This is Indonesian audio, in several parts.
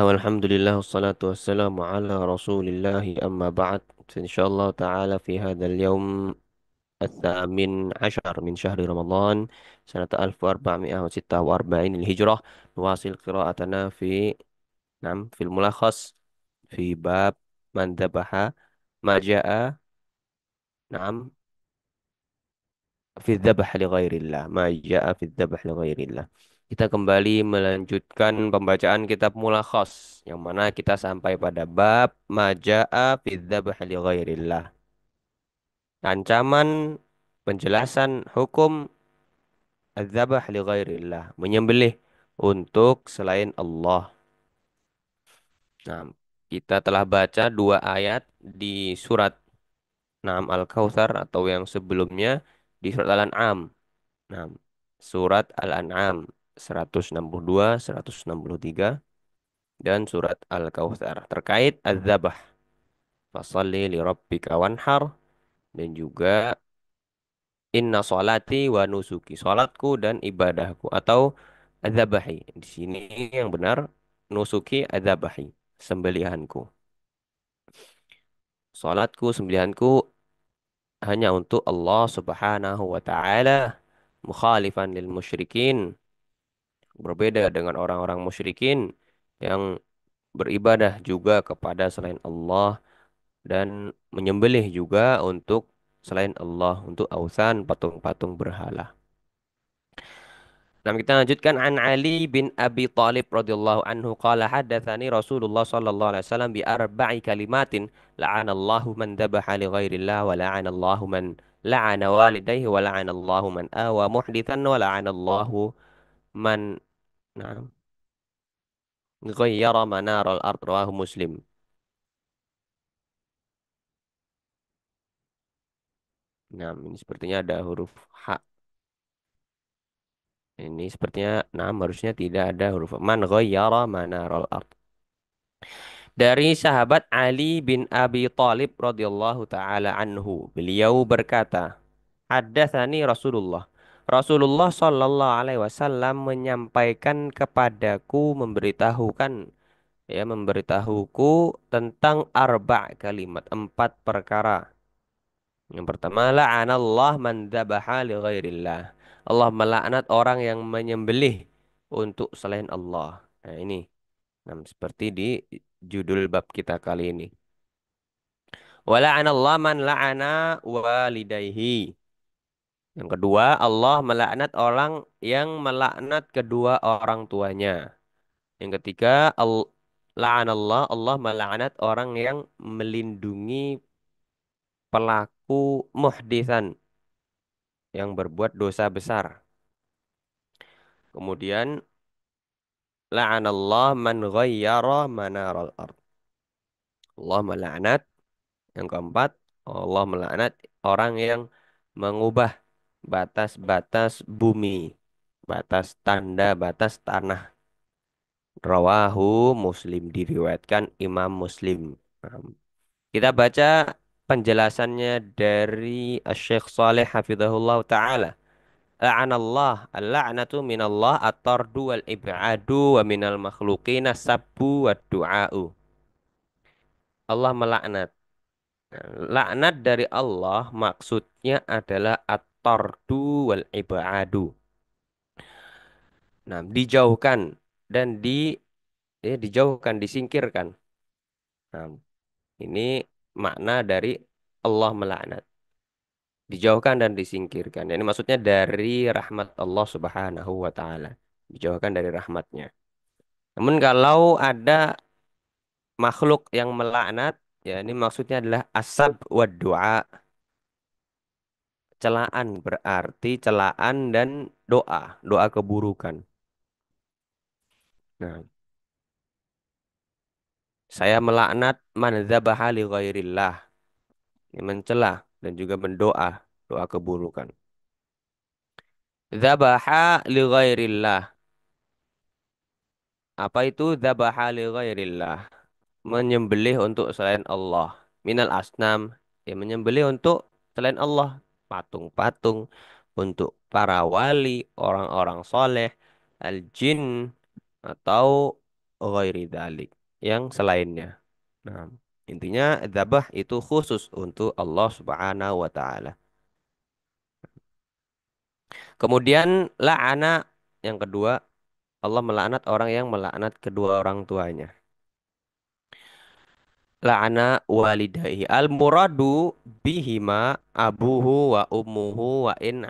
والحمد لله والصلاة والسلام على رسول الله أما بعد. إن شاء الله تعالى في هذا اليوم الثامن عشر من شهر رمضان سنة 1446 الهجرة نواصل قراءتنا في الملخص في باب من ذبح ما جاء نعم في الذبح لغير الله ما جاء في الذبح لغير الله. Kita kembali melanjutkan pembacaan kitab Mulakhas yang mana kita sampai pada bab maja'a fi dzabh li ghairillah. Ancaman penjelasan hukum adzabh li ghairillah, menyembelih untuk selain Allah. Nah, kita telah baca dua ayat di surat Al-Kautsar atau yang sebelumnya di surat Al-An'am. Nah, surat Al-An'am 162, 163 dan surat Al-Kautsar terkait az-zabah. Fasalli li rabbika wanhar dan juga inna salati wa nusuki. Salatku dan ibadahku atau az-zabahi. Di sini yang benar nusuki az-zabahi, sembelihanku. Salatku, sembelihanku hanya untuk Allah Subhanahu wa taala, mukhalifan lil musyrikin. Berbeda dengan orang-orang musyrikin yang beribadah juga kepada selain Allah dan menyembelih juga untuk selain Allah, untuk ausan patung-patung berhala. Nah, kita lanjutkan an Ali bin Abi Thalib radhiyallahu anhu qala haddatsani Rasulullah sallallahu alaihi wasallam bi arba'i kalimatin la'anallahu man dzabaha li ghairillah wa la'anallahu man la'ana walidayhi wa la'anallahu man awa muhdithan wa la'anallahu man na'am ghayyara manaral ard rawahu Muslim. Nah, ini sepertinya ada huruf H. Ini sepertinya harusnya tidak ada huruf man ghayyara manaral ard. Dari sahabat Ali bin Abi Thalib radhiyallahu taala anhu, beliau berkata, "Haddatsani Rasulullah." Rasulullah sallallahu alaihi wasallam menyampaikan kepadaku memberitahuku tentang kalimat, empat perkara. Yang pertama, la'anallah man dzabaha li ghairillah. Allah melaknat orang yang menyembelih untuk selain Allah. Nah, ini seperti di judul bab kita kali ini. Wa la'anallah man la'ana walidayhi. Yang kedua, Allah melaknat orang yang melaknat kedua orang tuanya. Yang ketiga, la'anallah Allah melaknat orang yang melindungi pelaku muhdisan yang berbuat dosa besar. Kemudian la'anallah man ghayyara manaral ard. Allah melaknat. Yang keempat, Allah melaknat orang yang mengubah batas-batas bumi, batas tanda, batas tanah. Rawahu Muslim, diriwayatkan Imam Muslim. Kita baca penjelasannya dari Syekh Saleh Hafizahullah Ta'ala. La'anallah, al-la'natu minallah at-tardu wal-ib'adu wa minal makhluqina sabbu wa du'a'u. Allah melaknat. Nah, laknat dari Allah maksudnya adalah at-tardu wal-ib'adu. Nah, dijauhkan dan dijauhkan, disingkirkan. Nah, ini makna dari Allah melaknat. Dijauhkan dan disingkirkan. Ini maksudnya dari rahmat Allah Subhanahu wa taala. Dijauhkan dari rahmatnya. Namun kalau ada makhluk yang melaknat, ya ini maksudnya adalah asab wa doa. Celaan berarti celaan dan doa, doa keburukan. Nah, saya melaknat man dzabaha li ghairillah. Ini mencela dan juga mendoa, doa keburukan. Dzabaha li ghairillah. Apa itu dzabaha li ghairillah? Menyembelih untuk selain Allah. Minal asnam, ya menyembelih untuk selain Allah. Patung-patung, untuk para wali, orang-orang soleh, al-jin, atau ghairi dzalik, yang selainnya. Nah, intinya dzabah itu khusus untuk Allah Subhanahu wa taala. Kemudian la'ana yang kedua, Allah melaknat orang yang melaknat kedua orang tuanya. La'ana walidayhi. Al muradu bihima abuhu wa ummuhu wa in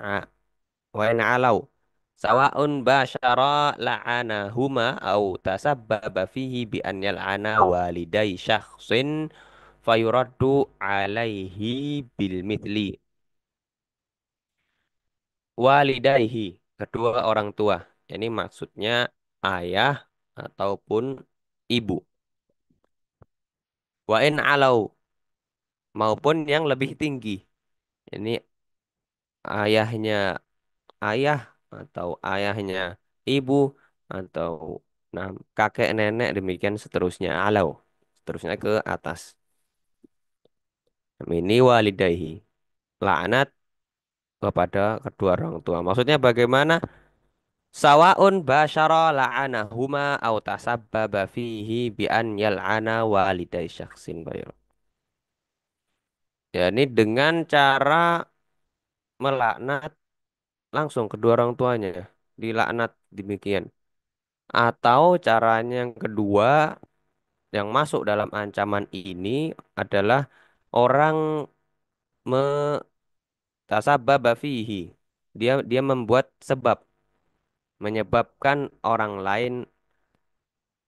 alau. Sawa'un basyara la'anahuma au tasabbaba fihi bi an yal'ana walidai syakhsin fayuraddu alaihi bil mithli. Walidaihi, kedua orang tua. Ini maksudnya ayah ataupun ibu. Wa in alau, maupun yang lebih tinggi. Ini ayahnya ayah atau ayahnya ibu atau nah, kakek nenek demikian seterusnya alau. Seterusnya ke atas. Ini walidaihi. Laknat kepada kedua orang tua. Maksudnya bagaimana? Sawaun basyara la'anahuma aw tasabbaba fihi bi an yal'ana walidai syakhsin bayo. Ya, ini dengan cara melaknat langsung kedua orang tuanya, ya. Dilaknat demikian. Atau caranya yang kedua yang masuk dalam ancaman ini adalah orang mentasabbaba fihi. Dia membuat sebab, menyebabkan orang lain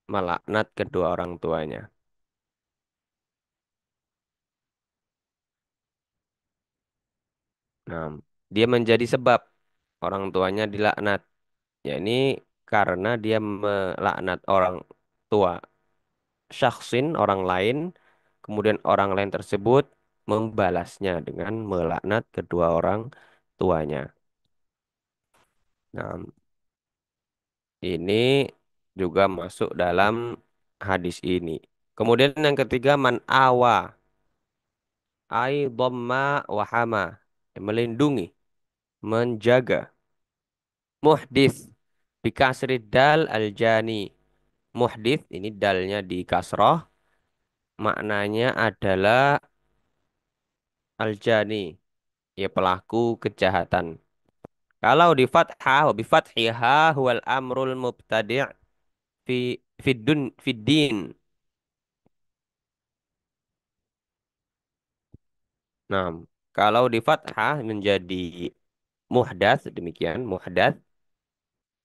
melaknat kedua orang tuanya. Nah, dia menjadi sebab orang tuanya dilaknat. Ya ini karena dia melaknat orang tua syakhsin, orang lain, kemudian orang lain tersebut membalasnya dengan melaknat kedua orang tuanya. Nah, ini juga masuk dalam hadis ini. Kemudian yang ketiga man awa ai dhamma wahama, melindungi, menjaga. Muhdis bikasri dal al-jani. Muhdis ini dalnya di kasroh, maknanya adalah al-jani, ya pelaku kejahatan. Kalau di fathah wa bi fathiha huwal amrul mubtadi' fi fiddin. Nah, kalau di fathah menjadi muhdats, demikian muhdats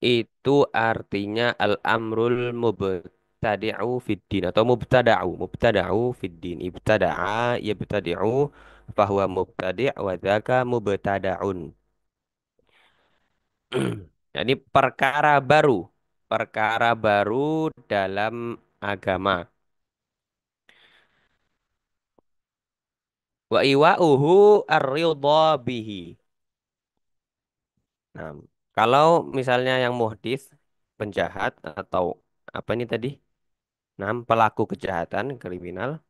itu artinya al-amrul mubtadi'u fiddin atau mubtada'u fiddin. Ibtada'a yabtadi'u fahuwa mubtadi' wa dzaka mubtada'un. Jadi perkara baru dalam agama. Wa iwa'uhu ar-ridha bihi. Nah, kalau misalnya yang muhdis, penjahat atau apa ini tadi? Nah, pelaku kejahatan, kriminal.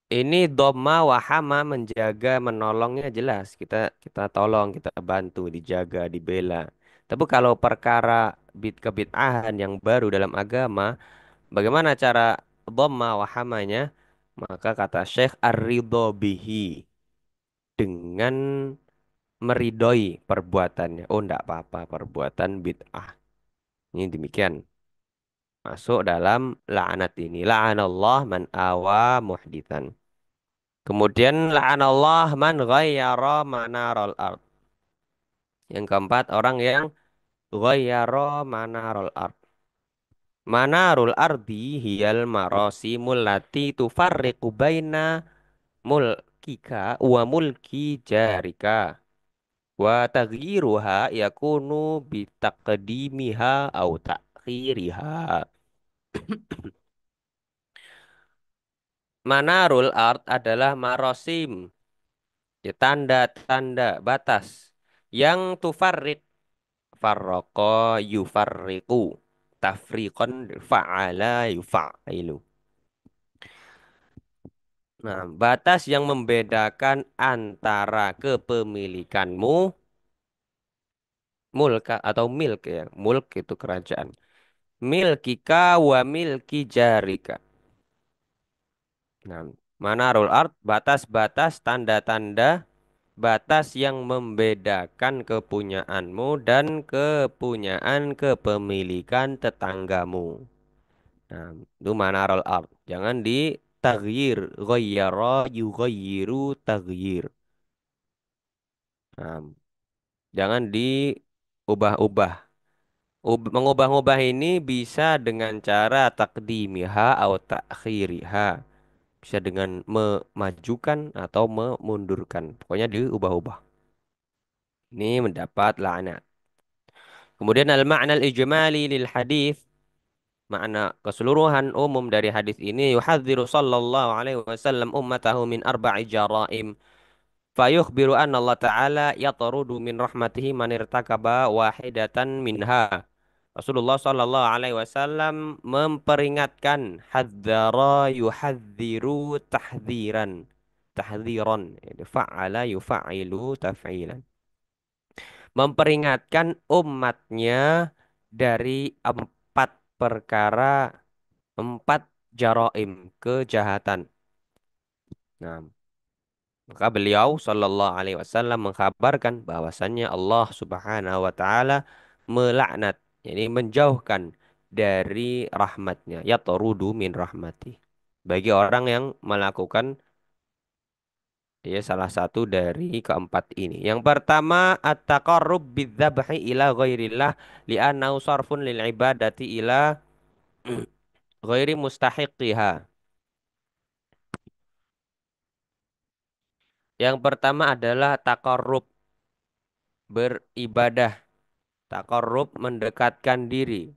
Ini doma wahama, menjaga, menolongnya jelas. Kita tolong, kita bantu, dijaga, dibela. Tapi kalau perkara kebid'ahan yang baru dalam agama, bagaimana cara doma wahamanya? Maka kata Syekh ar-ridho bihi, dengan meridoi perbuatannya. Oh, enggak apa-apa perbuatan bid'ah. Ini demikian. Masuk dalam la'anat ini. La'anallah man awa muhdithan. Kemudian la'anallah man ghayyara manaral ard. Yang keempat, orang yang ghayyara manarul ard. Manarul ardi hiyal marasimul lati tufarriqu baina mulkika wa mulki jarika. Wa taghyiruha yakunu bitaqdimiha au ta'khiriha. Manarul ard adalah marosim, ya, tanda-tanda batas yang tufarriq. Farraqa yufarriqu. Tafriqan fa'ala yufa'ilu. Nah, batas yang membedakan antara kepemilikanmu, mulk atau milk, ya. Mulk itu kerajaan. milkika wa milki jarika. Nah, manarul ard, batas-batas, tanda-tanda, batas yang membedakan kepunyaanmu dan kepunyaan kepemilikan tetanggamu. Nah, itu manarul ard. Jangan di taghyir, ghayyara yughayyiru taghyir. Nah, jangan diubah-ubah. Mengubah-ubah ini bisa dengan cara takdimiha atau takhiriha. Bisa dengan memajukan atau memundurkan. Pokoknya diubah-ubah. Ini mendapat laknat. Kemudian al-ma'na al-ijmali lil hadis, makna keseluruhan umum dari hadis ini, yuhadziru sallallahu alaihi wasallam ummatahu min arba'i jaraim. Fayukhbiru anna Allah Ta'ala yatarudu min rahmatihi man irtakaba wahidatan minha. Rasulullah Sallallahu Alaihi Wasallam memperingatkan, hadzara yuhadziru tahdziran, tahdziran, fa'ala yufa'ilu taf'ilan, memperingatkan umatnya dari empat perkara, empat jaraim, kejahatan. Nah, maka beliau Shallallahu Alaihi Wasallam mengkabarkan bahwasannya Allah Subhanahu Wa Taala melaknat, yani menjauhkan dari rahmatnya, ya torudu min rahmati, bagi orang yang melakukan ya salah satu dari keempat ini. Yang pertama, at-taqarrub bidzabhi ila ghairillah li'annahu sarfun lil ibadati ila ghairi mustahiqiha. Yang pertama adalah taqarrub, beribadah. Taqarrub, mendekatkan diri.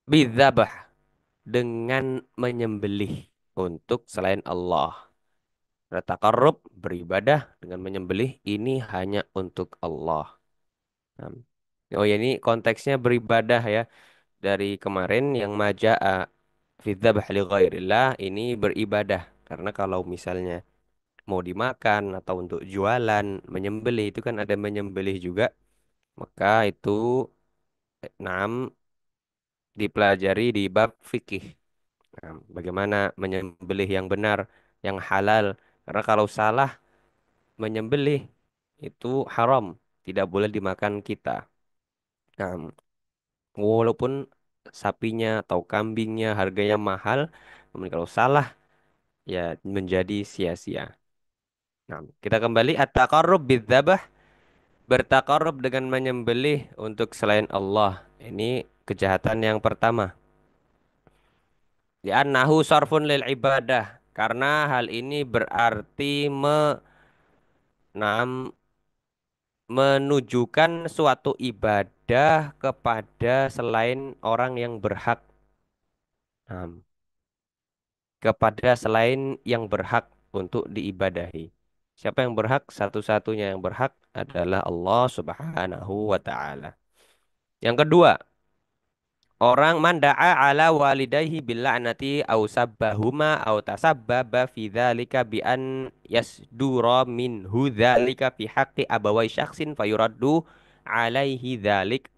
Bidzabh, dengan menyembelih untuk selain Allah. Nah, taqarrub, beribadah dengan menyembelih ini hanya untuk Allah. Nah, oh ya, ini konteksnya beribadah ya. Dari kemarin yang maja'a fidzabh li ghairillah ini beribadah. Karena kalau misalnya mau dimakan atau untuk jualan, menyembelih itu kan ada menyembelih juga. Maka itu enam dipelajari di bab fikih. Nah, bagaimana menyembelih yang benar, yang halal. Karena kalau salah menyembelih itu haram, tidak boleh dimakan kita. Nah, walaupun sapinya atau kambingnya harganya mahal, namun kalau salah ya menjadi sia-sia. Nah, kita kembali at-taqarrub bidzabah, bertaqarrub dengan menyembelih untuk selain Allah. Ini kejahatan yang pertama. Li'annahu sarfun lil ibadah. Karena hal ini berarti nam- menunjukkan suatu ibadah kepada selain orang yang berhak. Nam, kepada selain yang berhak untuk diibadahi. Siapa yang berhak? Satu-satunya yang berhak adalah Allah Subhanahu wa taala. Yang kedua, orang manda'a ala walidayhi bil la'nati au sabbahuma au tasabbaba fi dzalika bi an yasdura minhu dzalika fi haqqi abawai syakhsin fayuraddu alaihi dzalik.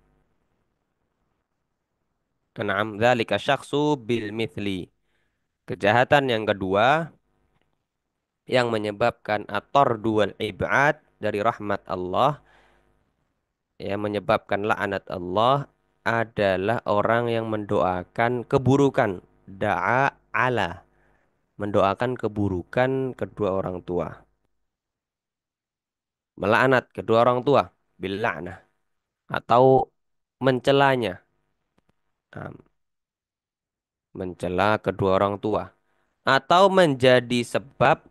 Na'am, dzalika syakhsu bil mithli. Kejahatan yang kedua yang menyebabkan ator dual ibad dari rahmat Allah, yang menyebabkan laknat Allah adalah orang yang mendoakan keburukan, da'a ala, mendoakan keburukan kedua orang tua, melaknat kedua orang tua bil la'nah, atau mencelanya. Nah, mencela kedua orang tua atau menjadi sebab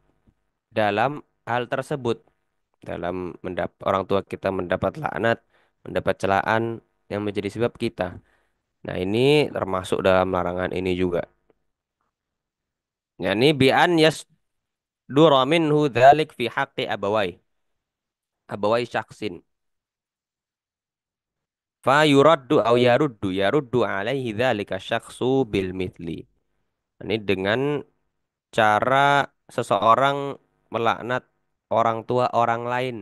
dalam hal tersebut, dalam orang tua kita mendapat laknat, mendapat celaan yang menjadi sebab kita. Nah, ini termasuk dalam larangan ini juga. Yani bi an yasdura minhu dzalik fi haqqi abawai, abawai syaksin. Fa yuraddu au yaruddu alaihi dzalika syakhsu bil mithli. Ini dengan cara seseorang melaknat orang tua orang lain,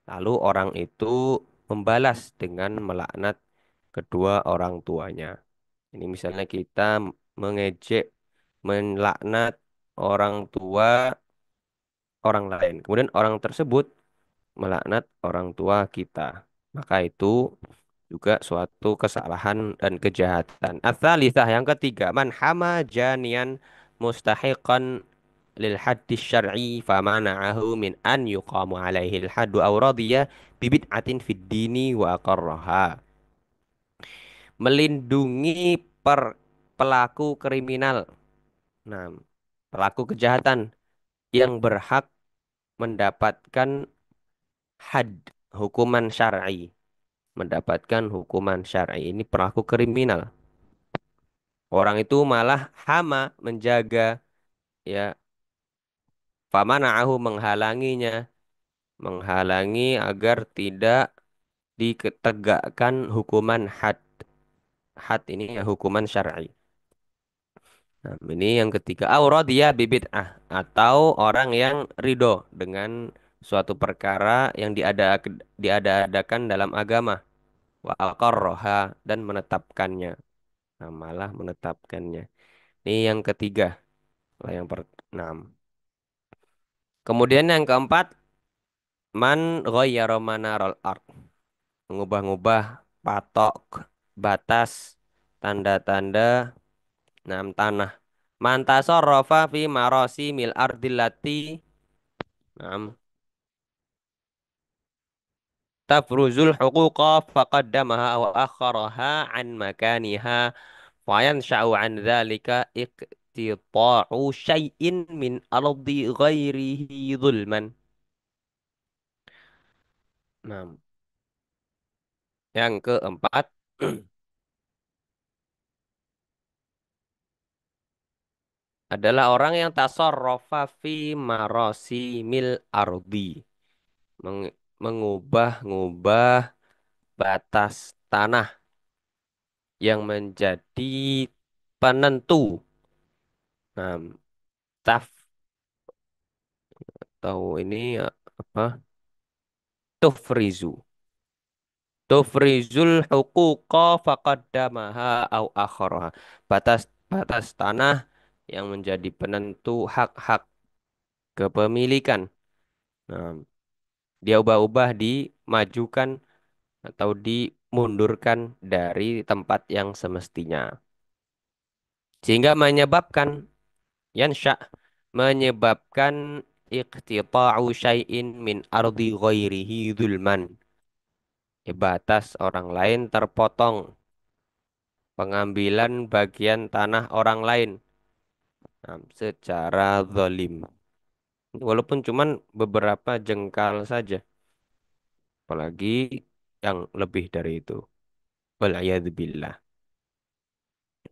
lalu orang itu membalas dengan melaknat kedua orang tuanya. Ini misalnya kita mengejek, melaknat orang tua orang lain. Kemudian orang tersebut melaknat orang tua kita. Maka itu juga suatu kesalahan dan kejahatan. Ats-tsalitsah, yang ketiga, man hama janian mustahiqan lil haddi syar'i famana'ahu min an yuqamu alaihi al haddu aw radiya bi bid'atin fid dini wa aqarraha. Melindungi pelaku kriminal. Nah, pelaku kejahatan yang berhak mendapatkan had, hukuman syar'i, mendapatkan hukuman syar'i. Ini pelaku kriminal. Orang itu malah hama, menjaga, ya, famana'ahu, menghalanginya, menghalangi agar tidak ditegakkan hukuman had. Had ini ya hukuman syar'i. Nah, ini yang ketiga. Dia bibit'ah, atau orang yang ridho dengan suatu perkara yang diada-adakan dalam agama. Wa aqarroha, dan menetapkannya. Nah, malah menetapkannya. Ini yang ketiga. Lah yang enam. Kemudian yang keempat, man ghayyara manarul ard. Mengubah-ubah patok, batas, tanda-tanda tanah. Man tasarrafa fi marasimil ardillati nam tafruzul huquqa faqaddamaha wa akharaha an makaniha fayansha'u an dzalika iqtita'u syai'in min ardi ghairihi zulman. Nah, yang keempat adalah orang yang tasarrafa fi marasimil ardi. Mengubah-ngubah batas tanah yang menjadi penentu. Nah, taf tahu ini ya, apa? Tufrizu. Tufrizul huquqa faqaddamaha au akharaha. Batas-batas tanah yang menjadi penentu hak-hak kepemilikan. Nah, dia ubah-ubah, dimajukan atau dimundurkan dari tempat yang semestinya. Sehingga menyebabkan yansya, menyebabkan iqtita'u syai'in min ardi ghairihi zulman. Batas orang lain terpotong, pengambilan bagian tanah orang lain, secara zalim. Walaupun cuman beberapa jengkal saja, apalagi yang lebih dari itu. Wal'iyadzubillah.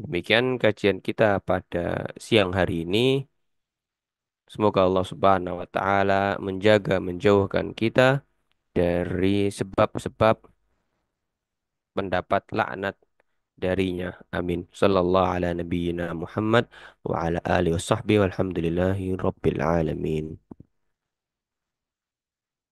Demikian kajian kita pada siang hari ini. Semoga Allah Subhanahu wa taala menjaga, menjauhkan kita dari sebab-sebab mendapat laknat darinya. Amin. Sallallahu ala nabiyyina Muhammad wa ala alihi wasahbihi walhamdulillahi rabbil alamin.